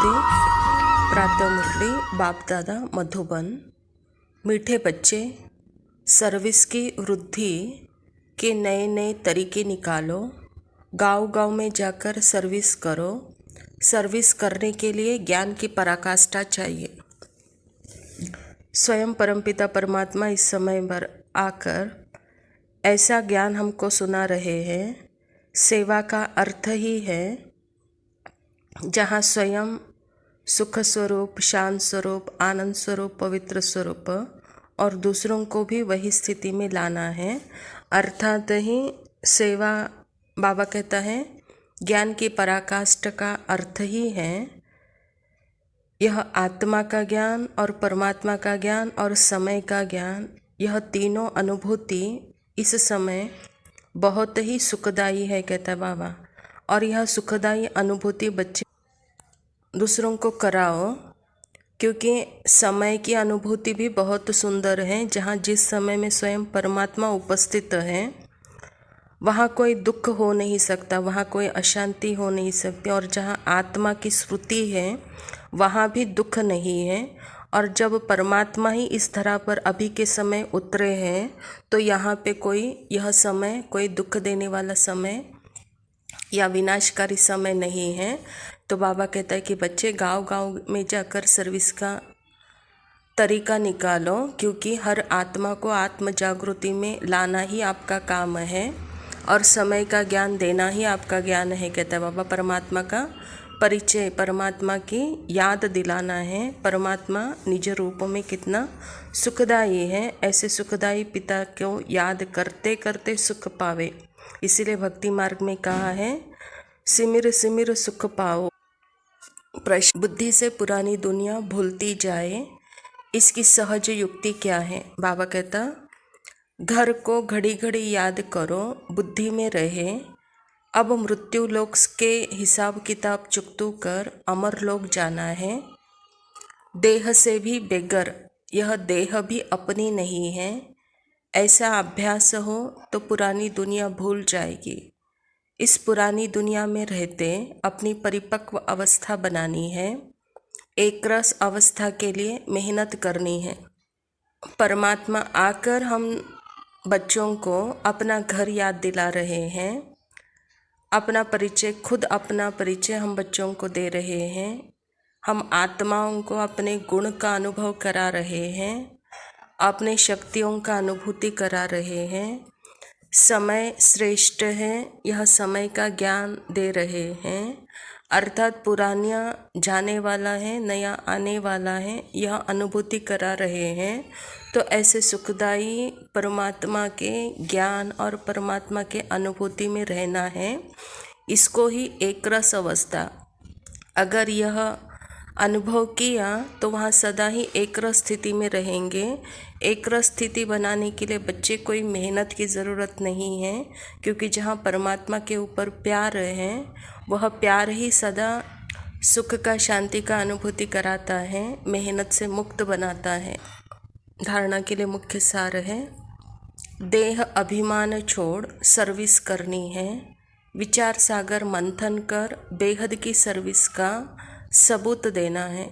नमस्ते। प्रातः मुरली बाप दादा मधुबन। मीठे बच्चे, सर्विस की वृद्धि के नए नए तरीके निकालो। गांव गांव में जाकर सर्विस करो। सर्विस करने के लिए ज्ञान की पराकाष्ठा चाहिए। स्वयं परमपिता परमात्मा इस समय पर आकर ऐसा ज्ञान हमको सुना रहे हैं। सेवा का अर्थ ही है जहाँ स्वयं सुख स्वरूप, शांत स्वरूप, आनंद स्वरूप, पवित्र स्वरूप और दूसरों को भी वही स्थिति में लाना है। अर्थात ही सेवा, बाबा कहता है, ज्ञान की पराकाष्ठा का अर्थ ही है यह आत्मा का ज्ञान और परमात्मा का ज्ञान और समय का ज्ञान। यह तीनों अनुभूति इस समय बहुत ही सुखदायी है, कहता बाबा। और यह सुखदायी अनुभूति बच्चे दूसरों को कराओ, क्योंकि समय की अनुभूति भी बहुत सुंदर है। जहाँ जिस समय में स्वयं परमात्मा उपस्थित है वहाँ कोई दुख हो नहीं सकता, वहाँ कोई अशांति हो नहीं सकती। और जहाँ आत्मा की स्मृति है वहाँ भी दुख नहीं है। और जब परमात्मा ही इस धरा पर अभी के समय उतरे हैं तो यहाँ पे यह समय कोई दुख देने वाला समय या विनाशकारी समय नहीं है। तो बाबा कहता है कि बच्चे गांव गांव में जाकर सर्विस का तरीका निकालो, क्योंकि हर आत्मा को आत्म जागृति में लाना ही आपका काम है और समय का ज्ञान देना ही आपका ज्ञान है, कहता है बाबा। परमात्मा का परिचय, परमात्मा की याद दिलाना है। परमात्मा निज रूप में कितना सुखदायी है, ऐसे सुखदायी पिता को याद करते करते सुख पावे। इसीलिए भक्ति मार्ग में कहा है, सिमिर सिमिर सुख पाओ। बुद्धि से पुरानी दुनिया भूलती जाए, इसकी सहज युक्ति क्या है? बाबा कहता, घर को घड़ी घड़ी याद करो, बुद्धि में रहे। अब मृत्यु लोक के हिसाब किताब चुकतू कर अमर लोक जाना है। देह से भी बेगर, यह देह भी अपनी नहीं है। ऐसा अभ्यास हो तो पुरानी दुनिया भूल जाएगी। इस पुरानी दुनिया में रहते अपनी परिपक्व अवस्था बनानी है। एक रस अवस्था के लिए मेहनत करनी है। परमात्मा आकर हम बच्चों को अपना घर याद दिला रहे हैं। अपना परिचय, खुद अपना परिचय हम बच्चों को दे रहे हैं। हम आत्माओं को अपने गुण का अनुभव करा रहे हैं, अपने शक्तियों का अनुभूति करा रहे हैं। समय श्रेष्ठ है, यह समय का ज्ञान दे रहे हैं। अर्थात पुराना जाने वाला है, नया आने वाला है, यह अनुभूति करा रहे हैं। तो ऐसे सुखदायी परमात्मा के ज्ञान और परमात्मा के अनुभूति में रहना है। इसको ही एक रस अवस्था, अगर यह अनुभव किया तो वहाँ सदा ही एक रस स्थिति में रहेंगे। एक रस स्थिति बनाने के लिए बच्चे कोई मेहनत की ज़रूरत नहीं है, क्योंकि जहाँ परमात्मा के ऊपर प्यार है वह प्यार ही सदा सुख का, शांति का अनुभूति कराता है, मेहनत से मुक्त बनाता है। धारणा के लिए मुख्य सार है, देह अभिमान छोड़ सर्विस करनी है। विचार सागर मंथन कर बेहद की सर्विस का सबूत देना है।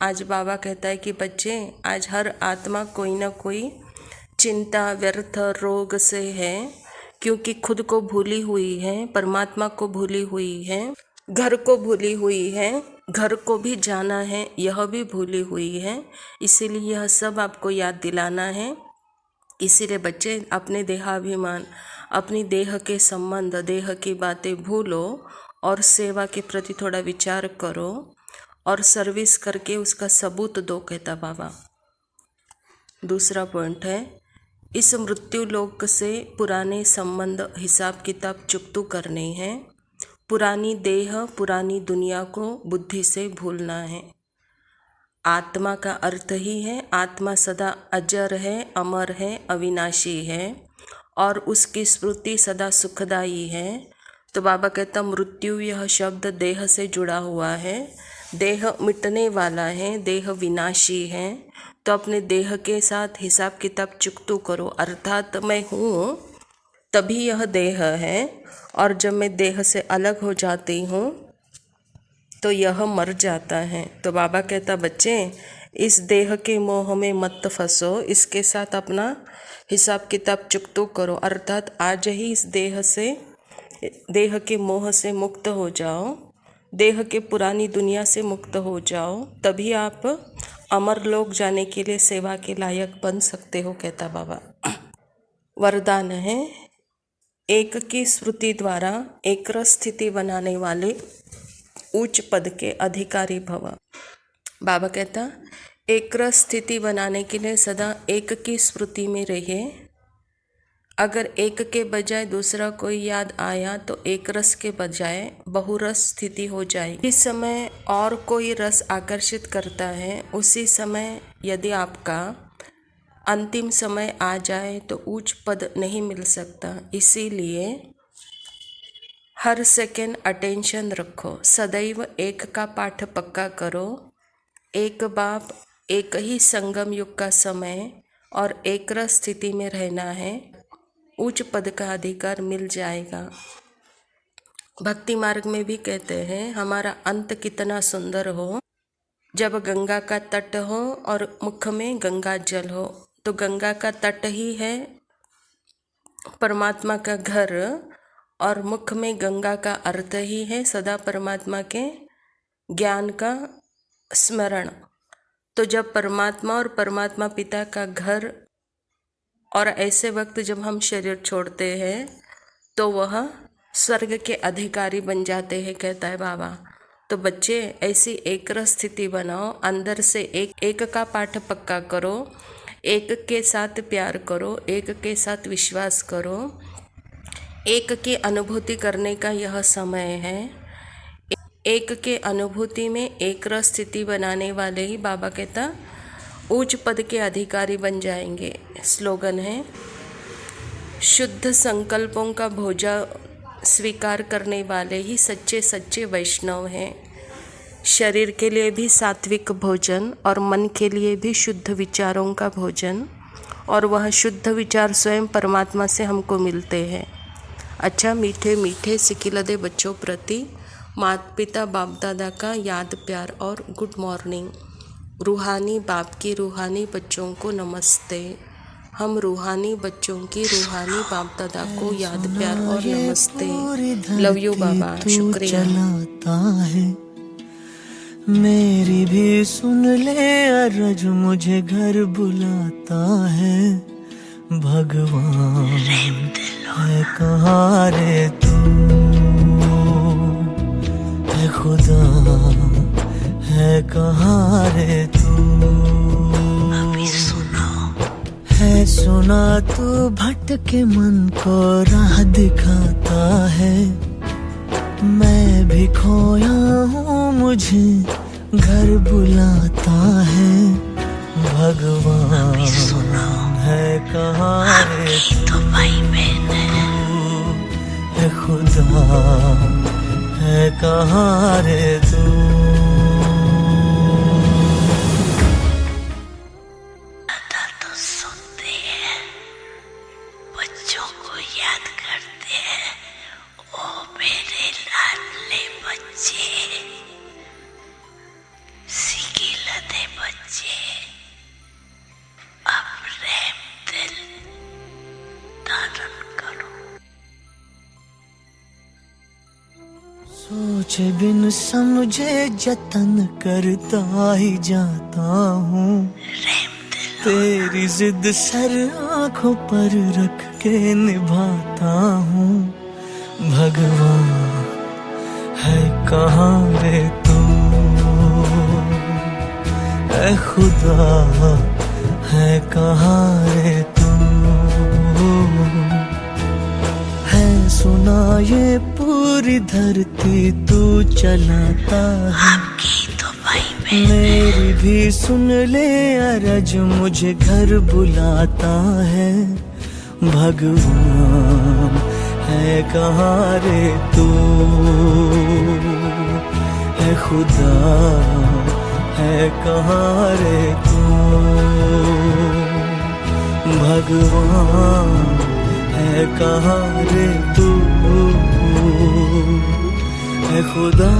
आज बाबा कहता है कि बच्चे, आज हर आत्मा कोई ना कोई चिंता, व्यर्थ, रोग से है, क्योंकि खुद को भूली हुई है, परमात्मा को भूली हुई है, घर को भूली हुई है, घर को भी जाना है यह भी भूली हुई है। इसीलिए यह सब आपको याद दिलाना है। इसीलिए बच्चे अपने देहाभिमान, अपनी देह के संबंध, देह की बातें भूलो और सेवा के प्रति थोड़ा विचार करो और सर्विस करके उसका सबूत दो, कहता बाबा। दूसरा पॉइंट है, इस मृत्यु लोक से पुराने संबंध, हिसाब किताब चुकतू करने हैं। पुरानी देह, पुरानी दुनिया को बुद्धि से भूलना है। आत्मा का अर्थ ही है, आत्मा सदा अजर है, अमर है, अविनाशी है और उसकी स्मृति सदा सुखदायी है। तो बाबा कहता, मृत्यु यह शब्द देह से जुड़ा हुआ है। देह मिटने वाला है, देह विनाशी है। तो अपने देह के साथ हिसाब किताब चुकतू करो। अर्थात मैं हूँ तभी यह देह है, और जब मैं देह से अलग हो जाती हूँ तो यह मर जाता है। तो बाबा कहता बच्चे इस देह के मोह में मत फंसो, इसके साथ अपना हिसाब किताब चुकतो करो, अर्थात आज ही इस देह के मोह से मुक्त हो जाओ, देह के पुरानी दुनिया से मुक्त हो जाओ, तभी आप अमर लोक जाने के लिए सेवा के लायक बन सकते हो, कहता बाबा। वरदान है, एक की स्मृति द्वारा एकरस स्थिति बनाने वाले उच्च पद के अधिकारी भव। बाबा कहता एकरस स्थिति बनाने के लिए सदा एक की स्मृति में रहिए। अगर एक के बजाय दूसरा कोई याद आया तो एक रस के बजाय बहुरस स्थिति हो जाएगी। इस समय और कोई रस आकर्षित करता है, उसी समय यदि आपका अंतिम समय आ जाए तो उच्च पद नहीं मिल सकता। इसीलिए हर सेकेंड अटेंशन रखो, सदैव एक का पाठ पक्का करो। एक बाप, एक ही संगम युग का समय और एक रस स्थिति में रहना है, उच्च पद का अधिकार मिल जाएगा। भक्ति मार्ग में भी कहते हैं हमारा अंत कितना सुंदर हो, जब गंगा का तट हो और मुख में गंगा जल हो। तो गंगा का तट ही है परमात्मा का घर और मुख में गंगा का अर्थ ही है सदा परमात्मा के ज्ञान का स्मरण। तो जब परमात्मा और परमात्मा पिता का घर और ऐसे वक्त जब हम शरीर छोड़ते हैं तो वह स्वर्ग के अधिकारी बन जाते हैं, कहता है बाबा। तो बच्चे ऐसी एक रस स्थिति बनाओ, अंदर से एक का पाठ पक्का करो, एक के साथ प्यार करो, एक के साथ विश्वास करो, एक की अनुभूति करने का यह समय है। एक के अनुभूति में एक रस स्थिति बनाने वाले ही बाबा कहता उच्च पद के अधिकारी बन जाएंगे। स्लोगन है, शुद्ध संकल्पों का भोजन स्वीकार करने वाले ही सच्चे सच्चे वैष्णव हैं। शरीर के लिए भी सात्विक भोजन और मन के लिए भी शुद्ध विचारों का भोजन, और वह शुद्ध विचार स्वयं परमात्मा से हमको मिलते हैं। अच्छा मीठे मीठे सिकिलदे बच्चों प्रति माता पिता बाप दादा का याद प्यार और गुड मॉर्निंग। रूहानी बाप की रूहानी बच्चों को नमस्ते। हम रूहानी बच्चों की रूहानी बाप दादा को याद प्यार और नमस्ते। लव यू बाबा, शुक्रिया। चलाता है मेरी भी सुन ले अरज, मुझे घर बुलाता है। भगवान है कहाँ रे तू, है खुदा है कहाँ रे तू। अभी है सुना तू भटके मन को राह दिखाता है। मैं भी खोया हूँ मुझे घर बुलाता है। भगवान है कहाँ रे तू, है खुदा है कहाँ रे तू। सोचे बिन समझे जतन करता ही जाता हूँ। तेरी जिद सर आँखों पर रख के निभाता हूँ। भगवान है कहाँ रे तू, है खुदा है कहाँ रे तू। है सुना ये पूरी धरती तू चलाता है। मेरी भी सुन ले अरज, मुझे घर बुलाता है। भगवान है कहाँ रे तू, है खुदा है कहाँ रे तू। भगवान है कहाँ रे तू, है खुदा